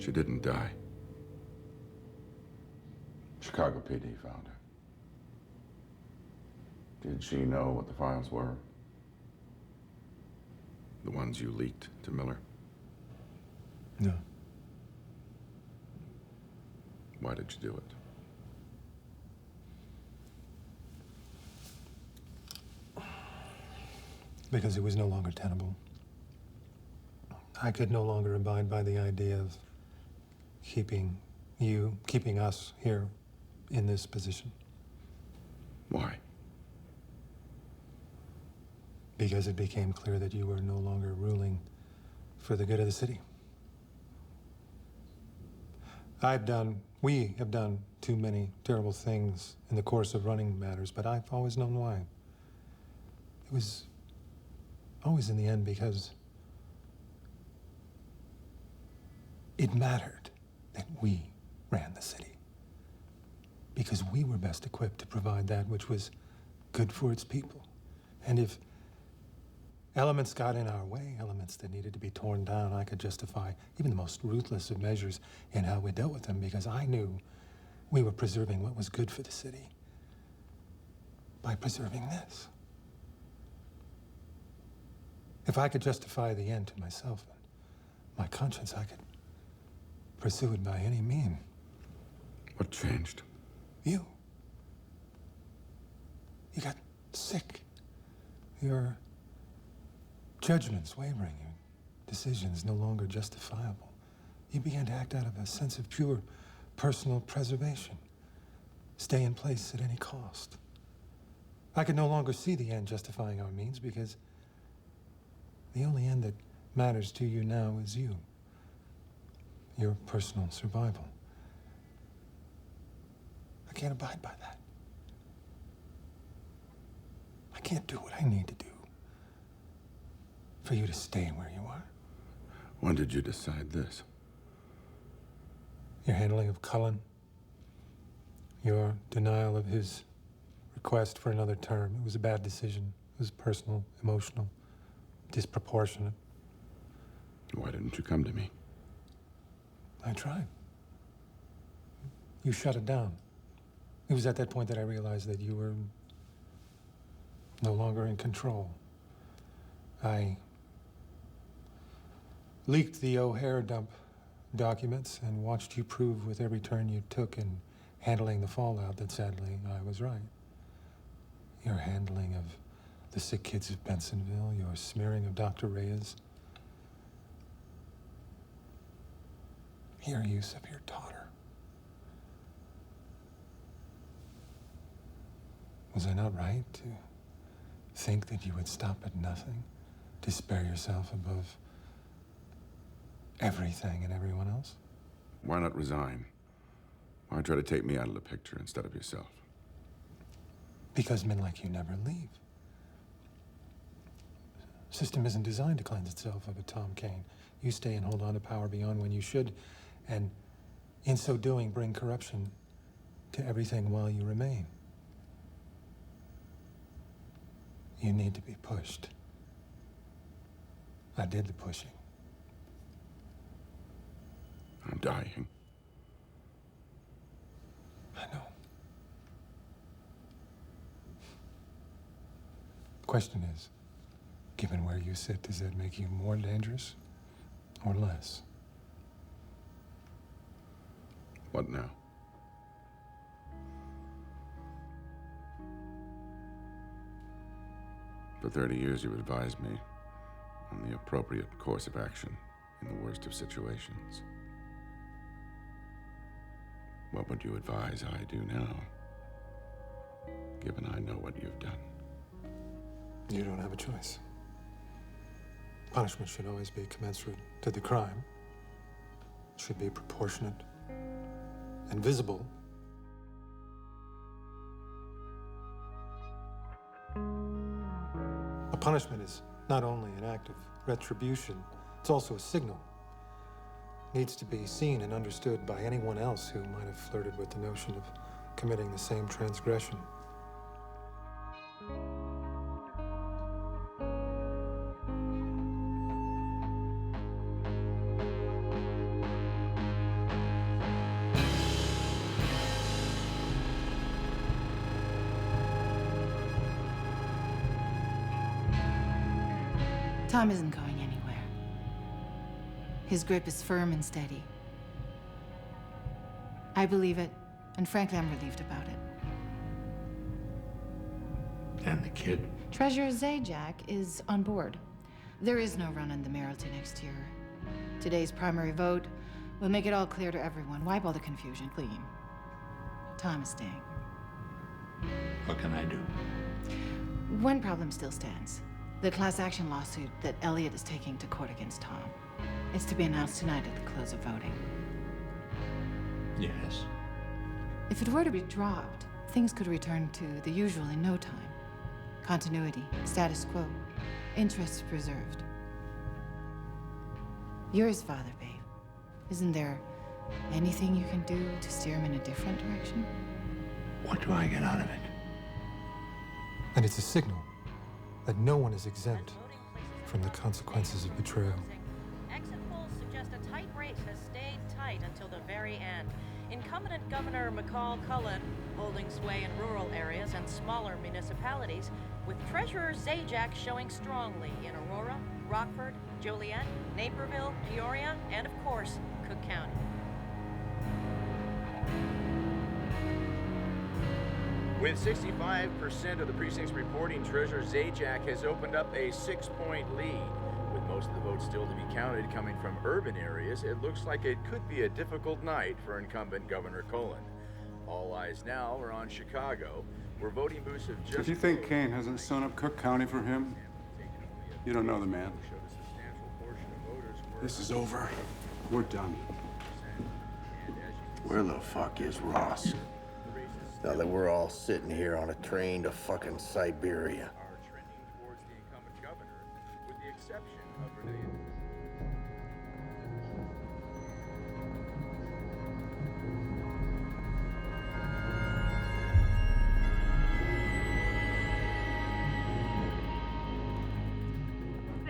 She didn't die. Chicago PD found her. Did she know what the files were? The ones you leaked to Miller? No. Why did you do it? Because it was no longer tenable. I could no longer abide by the idea of keeping us here in this position. Why? Because it became clear that you were no longer ruling for the good of the city. We have done too many terrible things in the course of running matters, but I've always known why. It was always in the end because it mattered that we ran the city. Because we were best equipped to provide that which was good for its people. And if elements got in our way, elements that needed to be torn down, I could justify even the most ruthless of measures in how we dealt with them because I knew we were preserving what was good for the city by preserving this. If I could justify the end to myself and my conscience, I could pursue it by any mean. What changed? You. You got sick. Your judgments wavering, your decisions no longer justifiable. You began to act out of a sense of pure personal preservation. Stay in place at any cost. I could no longer see the end justifying our means because the only end that matters to you now is you. Your personal survival. I can't abide by that. I can't do what I need to do for you to stay where you are. When did you decide this? Your handling of Cullen, your denial of his request for another term. It was a bad decision. It was personal, emotional, disproportionate. Why didn't you come to me? I tried. You shut it down. It was at that point that I realized that you were no longer in control. I leaked the O'Hare dump documents and watched you prove with every turn you took in handling the fallout that sadly I was right. Your handling of the sick kids of Bensonville, your smearing of Dr. Reyes, your use of your daughter. Was I not right to think that you would stop at nothing, to spare yourself above everything and everyone else? Why not resign? Why try to take me out of the picture instead of yourself? Because men like you never leave. The system isn't designed to cleanse itself of a Tom Kane. You stay and hold on to power beyond when you should, and in so doing, bring corruption to everything while you remain. You need to be pushed. I did the pushing. I'm dying. I know. The question is, given where you sit, does that make you more dangerous or less? What now? For 30 years, you've advised me on the appropriate course of action in the worst of situations. What would you advise I do now, given I know what you've done? You don't have a choice. Punishment should always be commensurate to the crime. It should be proportionate and visible. A punishment is not only an act of retribution, it's also a signal. It needs to be seen and understood by anyone else who might have flirted with the notion of committing the same transgression. Tom isn't going anywhere. His grip is firm and steady. I believe it, and frankly, I'm relieved about it. And the kid? Treasurer Zajac is on board. There is no run on the Mayoralty next year. Today's primary vote will make it all clear to everyone. Wipe all the confusion clean. Tom is staying. What can I do? One problem still stands. The class action lawsuit that Elliot is taking to court against Tom. It's to be announced tonight at the close of voting. Yes. If it were to be dropped, things could return to the usual in no time. Continuity, status quo, interests preserved. You're his father, babe. Isn't there anything you can do to steer him in a different direction? What do I get out of it? And it's a signal that no one is exempt from the consequences of betrayal. Exit polls suggest a tight race has stayed tight until the very end. Incumbent Governor McCall Cullen holding sway in rural areas and smaller municipalities, with Treasurer Zajac showing strongly in Aurora, Rockford, Joliet, Naperville, Peoria, and of course, Cook County. With 65% of the precincts reporting, Treasurer Zajac has opened up a 6-point lead. With most of the votes still to be counted coming from urban areas, it looks like it could be a difficult night for incumbent Governor Cullen. All eyes now are on Chicago, where voting booths have just... If you think Kane hasn't sewn up Cook County for him, you don't know the man. This is over. We're done. Where the fuck is Ross? Now that we're all sitting here on a train to fucking Siberia. Are trending towards the incumbent governor, with the exception of Renee.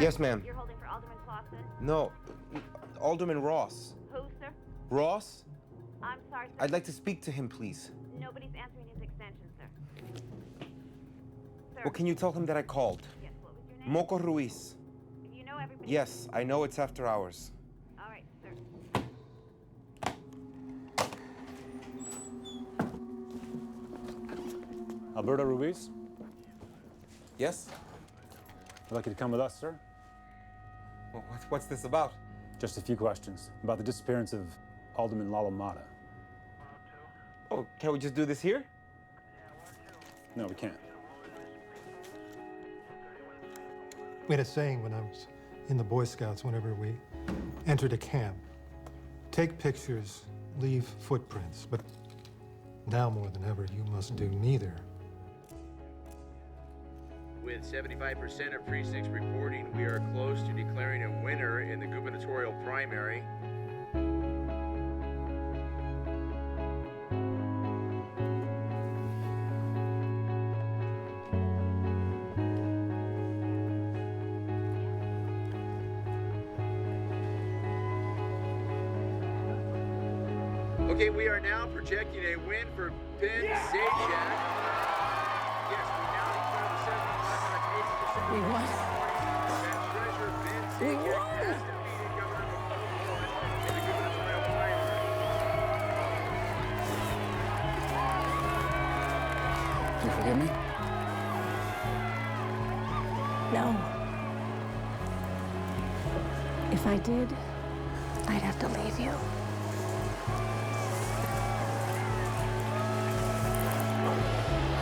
Yes, ma'am. You're holding for Alderman Clausen? No, Alderman Ross. Who, sir? Ross? I'm sorry, sir. I'd like to speak to him, please. Nobody's answering his extension, sir. Sir. Well, can you tell him that I called? Yes, what was your name? Moco Ruiz. You know everybody. Yes, I know it's after hours. All right, sir. Alberto Ruiz, Yes? would like you to come with us, sir? Well, what's this about? Just a few questions about the disappearance of Alderman Lalo Mata. Oh, can we just do this here? No, we can't. We had a saying when I was in the Boy Scouts, whenever we entered a camp: take pictures, leave footprints. But now more than ever, you must do neither. With 75% of precincts reporting, we are close to declaring a winner in the gubernatorial primary. Okay, we are now projecting a win for Ben Zajac. Yes, we now declare the 75.8%. We won. That Treasurer Ben Zajac has defeated Governor McCall in the gubernatorial primary. Do you forgive me? No. If I did, I'd have to leave you.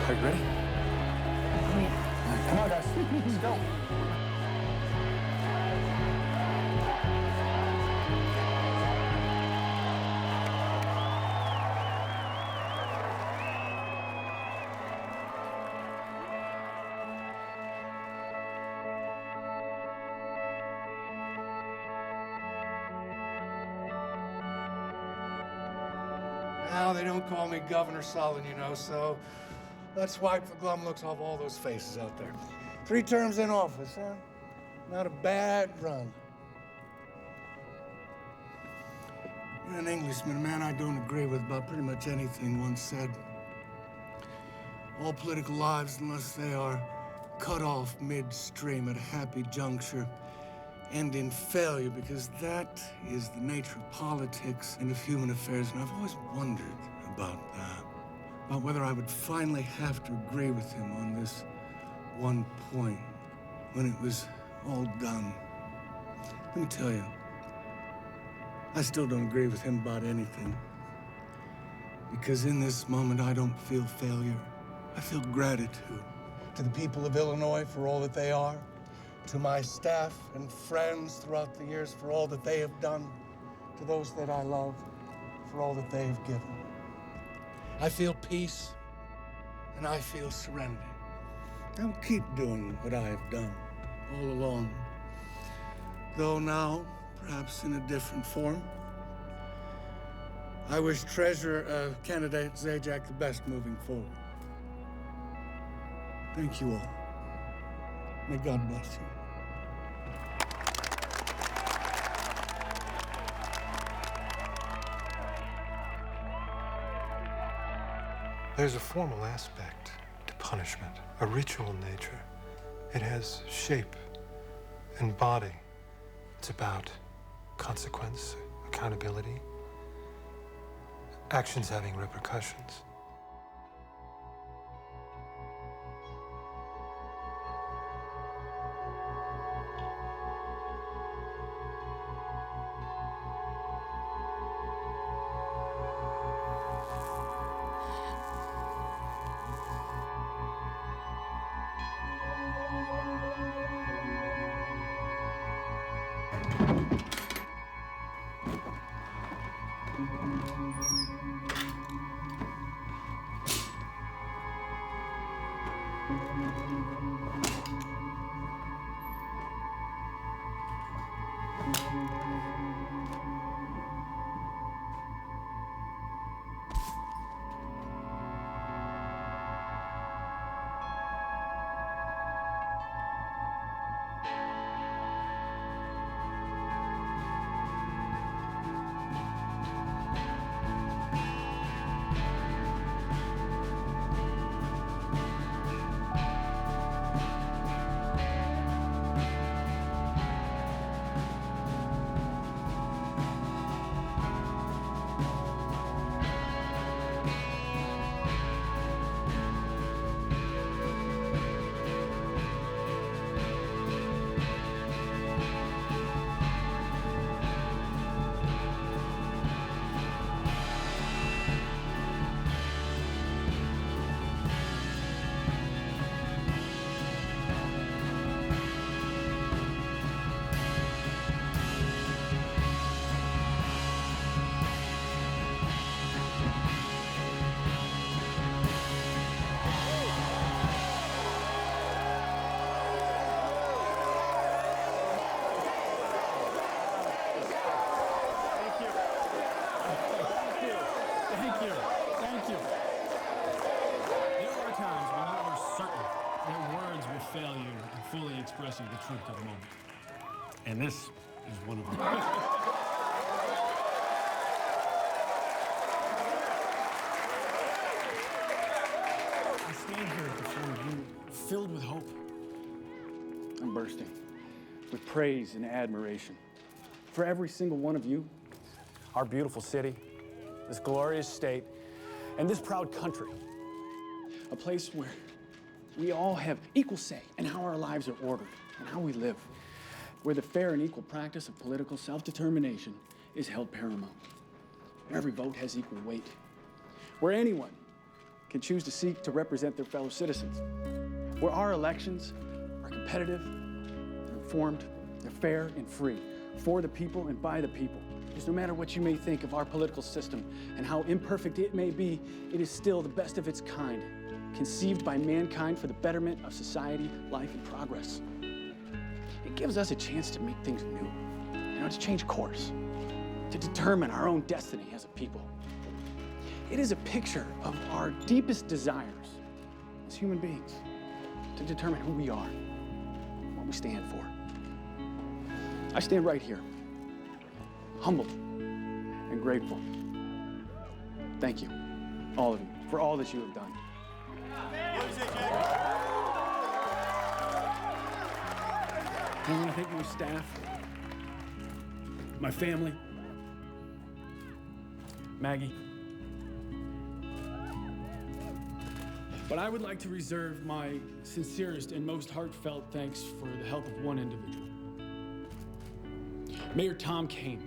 Are you ready? Oh, yeah. Come on, guys. Let's go. Now they don't call me Governor Solid, you know, so let's wipe the glum looks off all those faces out there. 3 terms in office, huh? Not a bad run. An Englishman, a man I don't agree with about pretty much anything, once said, all political lives, unless they are cut off midstream at a happy juncture, end in failure, because that is the nature of politics and of human affairs. And I've always wondered about that, about whether I would finally have to agree with him on this one point when it was all done. Let me tell you, I still don't agree with him about anything. Because in this moment, I don't feel failure. I feel gratitude to the people of Illinois for all that they are, to my staff and friends throughout the years for all that they have done, to those that I love for all that they have given. I feel peace, and I feel serenity. I'll keep doing what I have done all along, though now, perhaps in a different form. I wish Treasurer candidate Zajac the best moving forward. Thank you all. May God bless you. There's a formal aspect to punishment, a ritual nature. It has shape and body. It's about consequence, accountability, actions having repercussions. Expressing the truth of the moment. And this is one of them. I stand here before you filled with hope. I'm bursting with praise and admiration for every single one of you, our beautiful city, this glorious state, and this proud country. A place where we all have equal say in how our lives are ordered and how we live, where the fair and equal practice of political self-determination is held paramount. Every vote has equal weight, where anyone can choose to seek to represent their fellow citizens, where our elections are competitive, they're informed, they're fair and free, for the people and by the people. Because no matter what you may think of our political system and how imperfect it may be, it is still the best of its kind, conceived by mankind for the betterment of society, life, and progress. It gives us a chance to make things new, to change course, to determine our own destiny as a people. It is a picture of our deepest desires as human beings, to determine who we are, what we stand for. I stand right here, humbled and grateful. Thank you, all of you, for all that you have done. I want to thank my staff, my family, Maggie. But I would like to reserve my sincerest and most heartfelt thanks for the help of one individual. Mayor Tom Kane.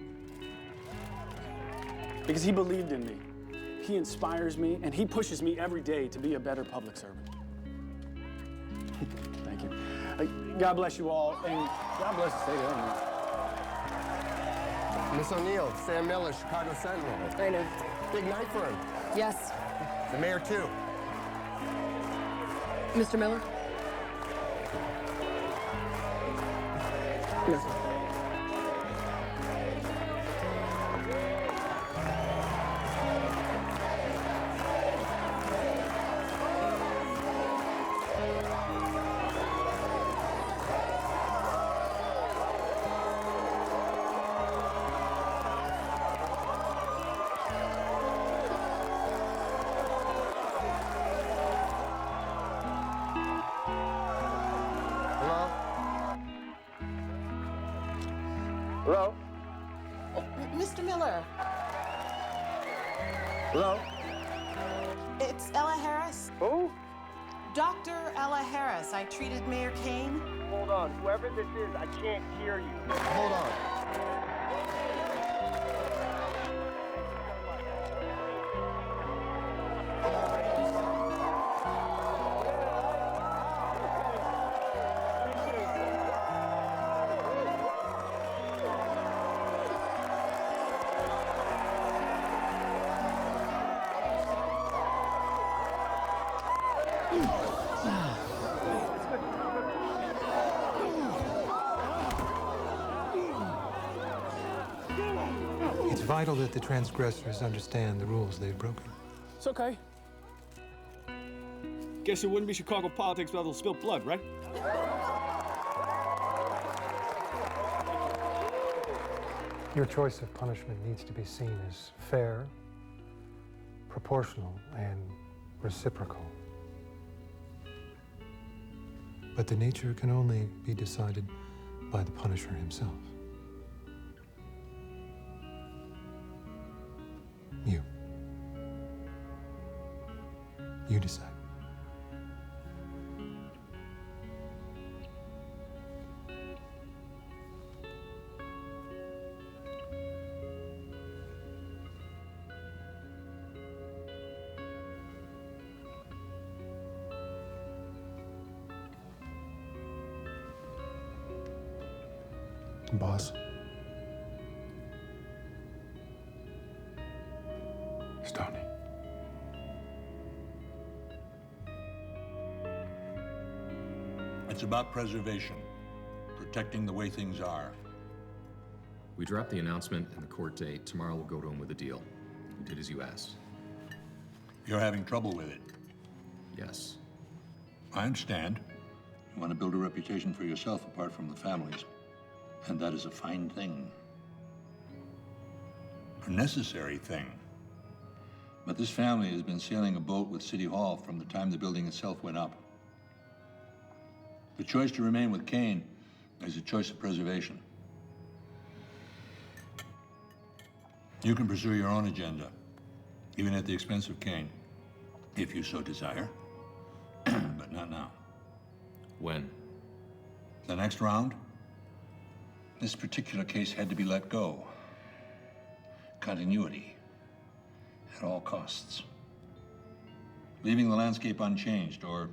Because he believed in me. He inspires me, and he pushes me every day to be a better public servant. Thank you. God bless you all, and God bless the state of Illinois. Miss O'Neill, Sam Miller, Chicago Sentinel. I know. Big night for him. Yes. The mayor, too. Mr. Miller? Yes. Hello? Oh, Mr. Miller. Hello? It's Ella Harris. Who? Dr. Ella Harris. I treated Mayor Kane. Hold on. Whoever this is, I can't hear you. Hold on. It's vital that the transgressors understand the rules they've broken. It's okay. Guess it wouldn't be Chicago politics without the spilled blood, right? Your choice of punishment needs to be seen as fair, proportional, and reciprocal. But the nature can only be decided by the punisher himself. You decide. Boss. Stoney. It's about preservation, protecting the way things are. We dropped the announcement and the court date. Tomorrow we'll go to him with a deal. We did as you asked. You're having trouble with it. Yes. I understand. You want to build a reputation for yourself apart from the families. And that is a fine thing. A necessary thing. But this family has been sailing a boat with City Hall from the time the building itself went up. The choice to remain with Kane is a choice of preservation. You can pursue your own agenda, even at the expense of Kane, if you so desire, but not now. When? The next round? This particular case had to be let go. Continuity, at all costs. Leaving the landscape unchanged, or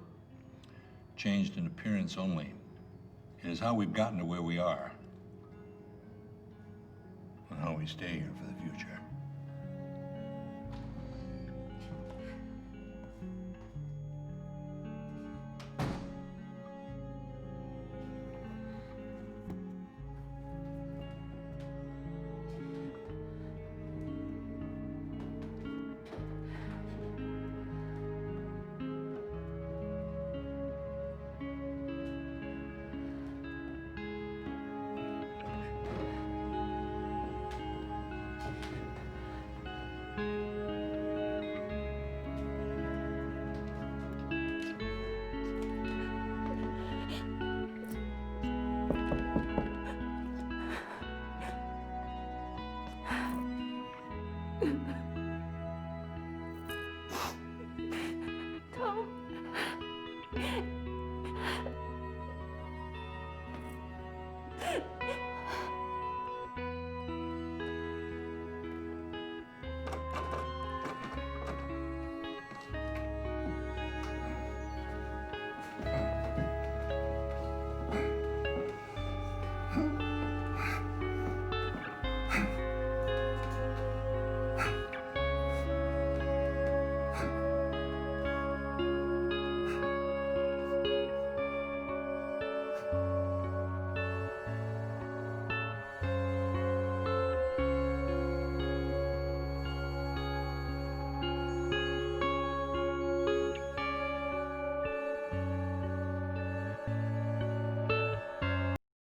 changed in appearance only, is how we've gotten to where we are, and how we stay here for the future.